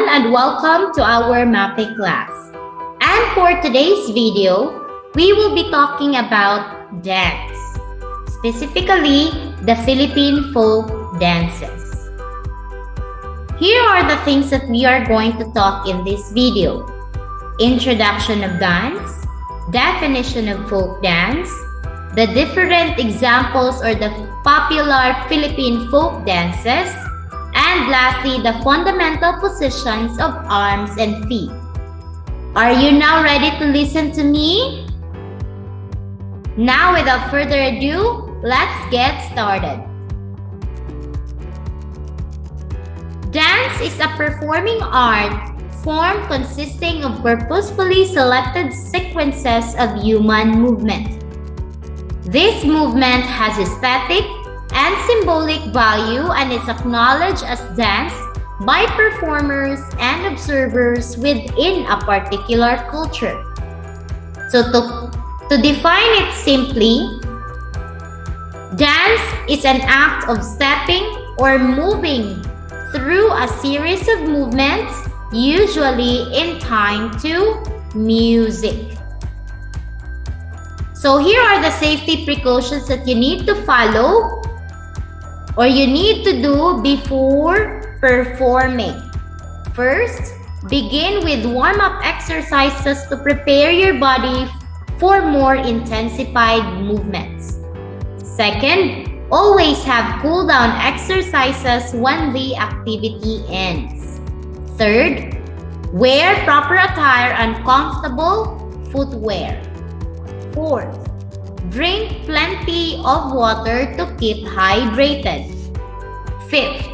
everyone, and welcome to our mapping class. And for today's video, we will be talking about dance, specifically the Philippine folk dances. Here are the things that we are going to talk in this video: introduction of dance, definition of folk dance, the different examples or the popular Philippine folk dances, and lastly, the fundamental positions of arms and feet. Are you now ready to listen to me? Now, without further ado, let's get started. Dance is a performing art form consisting of purposefully selected sequences of human movement. This movement has aesthetic and symbolic value and is acknowledged as dance by performers and observers within a particular culture. So to define it simply, dance is an act of stepping or moving through a series of movements, usually in time to music. So here are the safety precautions that you need to follow or you need to do before performing. First, begin with warm-up exercises to prepare your body for more intensified movements. Second, always have cool-down exercises when the activity ends. Third, wear proper attire and comfortable footwear. Fourth, drink plenty of water to keep hydrated. Fifth,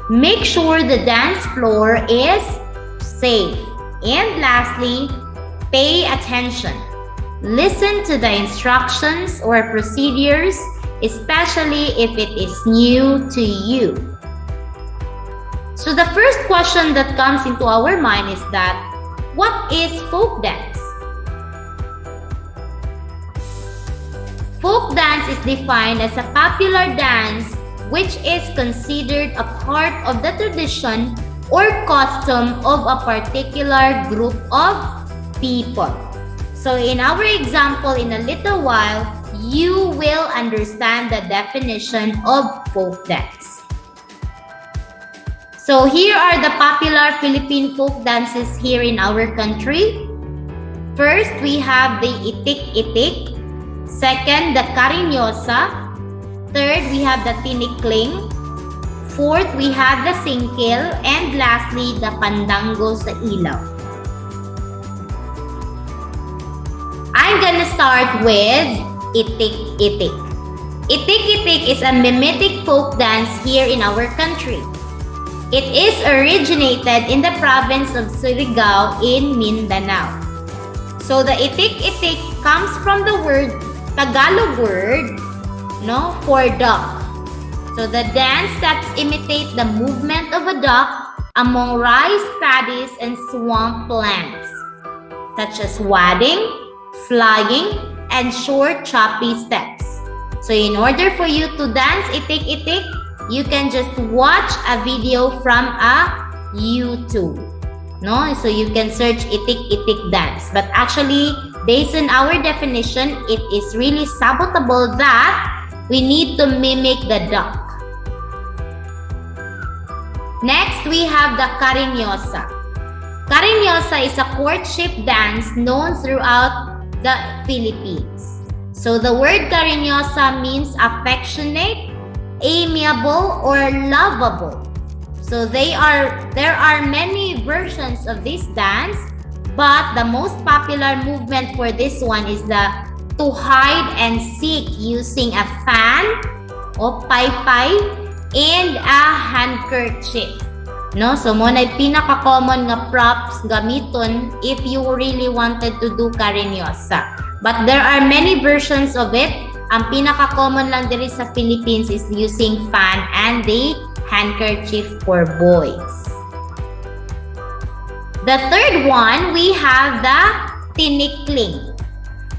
make sure the dance floor is safe. And lastly, pay attention. Listen to the instructions or procedures, especially if it is new to you. So the first question that comes into our mind is that, what is folk dance? Folk dance is defined as a popular dance which is considered a part of the tradition or custom of a particular group of people. So in our example, in a little while, you will understand the definition of folk dance. So here are the popular Philippine folk dances here in our country. First, we have the itik-itik. Second, the cariñosa. Third, we have the tinikling. Fourth, we have the singkil. And lastly, the pandango sa ilaw. I'm gonna start with itik-itik. Itik-itik is a mimetic folk dance here in our country. It is originated in the province of Surigao in Mindanao. So the itik-itik comes from the Tagalog word, for duck. So the dance that imitates the movement of a duck among rice paddies and swamp plants, such as wadding, flying, and short choppy steps. So in order for you to dance itik-itik, you can just watch a video from a YouTube. So you can search itik-itik dance. But actually, based on our definition, it is really sabotable that we need to mimic the duck. Next, we have the cariñosa. Cariñosa is a courtship dance known throughout the Philippines. So the word cariñosa means affectionate, amiable, or lovable. So there are many versions of this dance, but the most popular movement for this one is the to hide and seek using a fan o paypay and a handkerchief. So mo na pinaka-common nga props gamiton if you really wanted to do cariñosa. But there are many versions of it. Ang pinaka-common lang diri sa Philippines is using fan and the handkerchief for boys. The third one, we have the tinikling.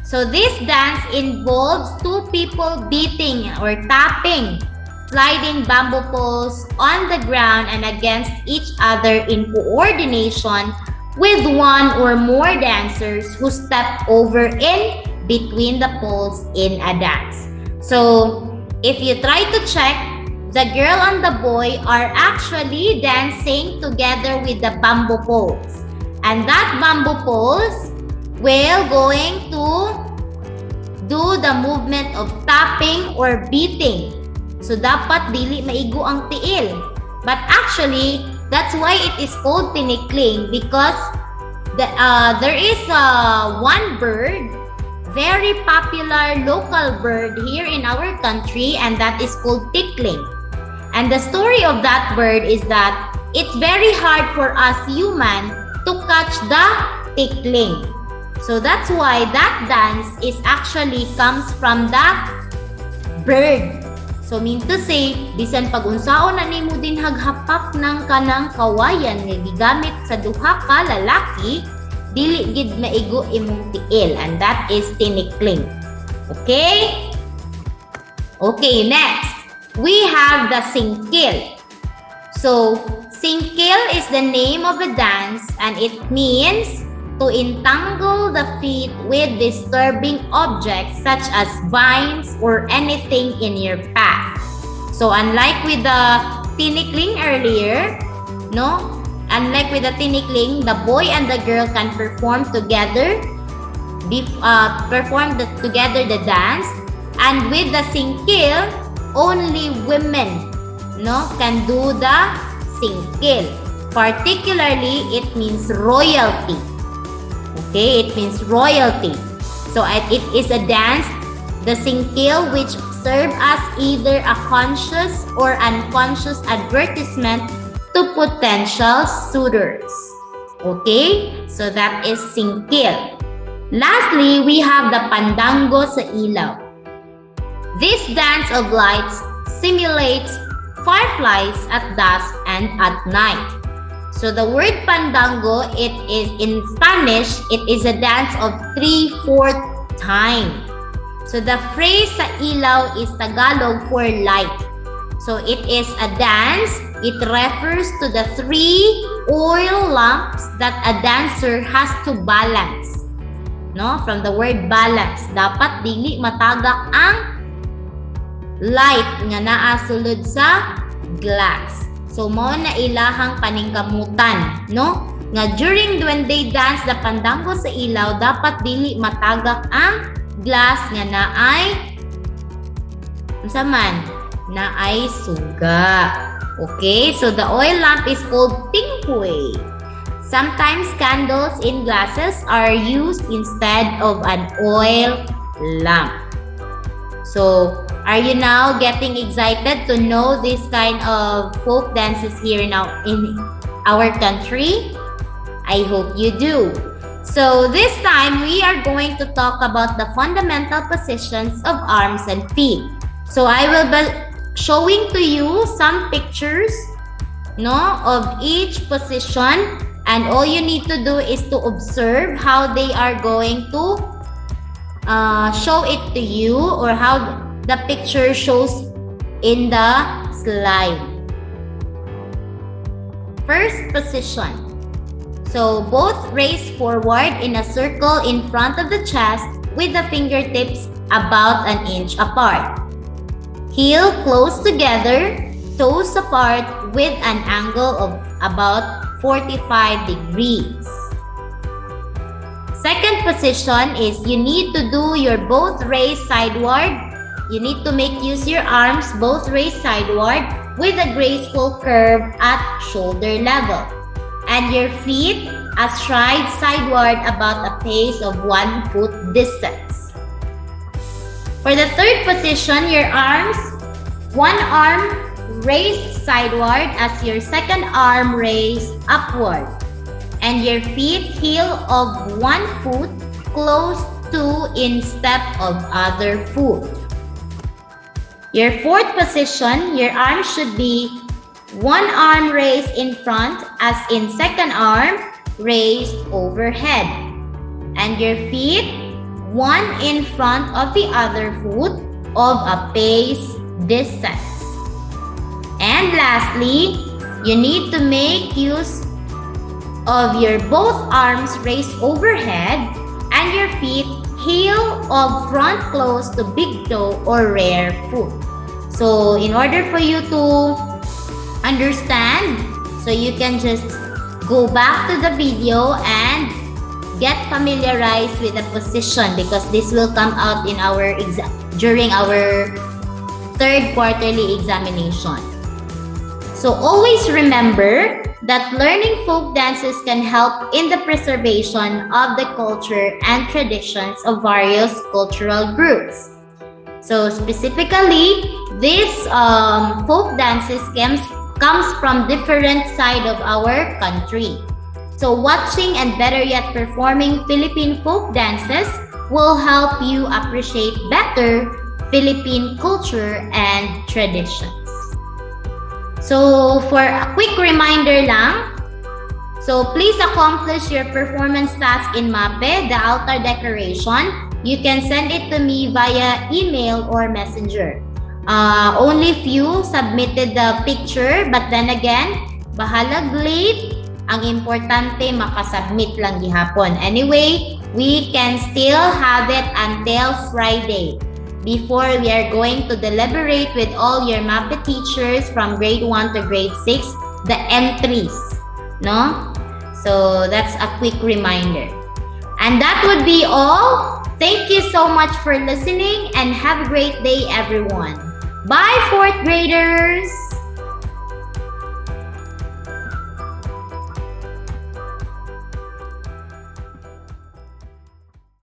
So this dance involves two people beating or tapping sliding bamboo poles on the ground and against each other in coordination with one or more dancers who step over in between the poles in a dance. So, if you try to check, the girl and the boy are actually dancing together with the bamboo poles. And that bamboo poles will going to do the movement of tapping or beating. So, dapat dili maigo ang tiil. But actually, that's why it is called tinikling, because there is one bird, very popular local bird here in our country, and that is called tickling. And the story of that bird is that it's very hard for us human to catch the tickling. So that's why that dance is actually comes from the bird. So mean to say, bisan pag-unsaon na nimo din haghapak ng kanang kawayan nga gigamit sa duha ka lalaki, dili gid maigo imong tiil, and that is tinikling. Okay? Okay, next. We have the singkil. So, singkil is the name of a dance, and it means to entangle the feet with disturbing objects such as vines or anything in your path. So unlike with the tinikling earlier, unlike with the tinikling, the boy and the girl can perform together, together the dance, and with the singkil, only women can do the singkil. Particularly, it means royalty. Okay, it means royalty. So it is a dance, the singkil, which serve as either a conscious or unconscious advertisement to potential suitors. Okay, so that is singkil. Lastly, we have the pandango sa ilaw. This dance of lights simulates fireflies at dusk and at night. So the word pandango, it is in Spanish, it is a dance of 3/4 time. So the phrase sa ilaw is Tagalog for light. So it is a dance, it refers to the 3 oil lamps that a dancer has to balance. From the word balance, dapat dili matagak ang light nga naa sulod sa glass. So, mo na ilahang paningkamutan, nga during when they dance the pandango sa ilaw, dapat dili matagak ang glass nga naay naay suga. Okay, so the oil lamp is called tingkwe. Sometimes candles in glasses are used instead of an oil lamp. So, are you now getting excited to know this kind of folk dances here in our country? I hope you do. So this time, we are going to talk about the fundamental positions of arms and feet. So I will be showing to you some pictures of each position, and all you need to do is to observe how they are going to show it to you, or how the picture shows in the slide. First position. So both raise forward in a circle in front of the chest with the fingertips about an inch apart. Heel close together, toes apart with an angle of about 45 degrees. Second position is you need to do your both raised sideward. You need to make use your arms both raised sideward with a graceful curve at shoulder level, and your feet astride sideward about a pace of 1 foot distance. For the third position, your arms, one arm raised sideward as your second arm raised upward, and your feet heel of 1 foot close to in step of other foot. Your fourth position, your arms should be one arm raised in front as in second arm raised overhead, and your feet one in front of the other foot of a pace distance. And lastly, you need to make use of your both arms raised overhead and your feet heel of front close to big toe or rear foot. So in order for you to understand, so you can just go back to the video and get familiarized with the position, because this will come out in our during our third quarterly examination. So always remember that learning folk dances can help in the preservation of the culture and traditions of various cultural groups. So specifically, this folk dances comes from different side of our country. So watching and better yet performing Philippine folk dances will help you appreciate better Philippine culture and traditions. So for a quick reminder lang, so please accomplish your performance task in MAPE, the altar decoration. You can send it to me via email or messenger. Only few submitted the picture, but then again, bahalag late. Ang importante, makasubmit lang gihapon. Anyway, we can still have it until Friday before we are going to deliberate with all your MAPE teachers from grade 1 to grade 6, the entries, no? So that's a quick reminder. And that would be all. Thank you so much for listening and have a great day, everyone. Bye, 4th graders!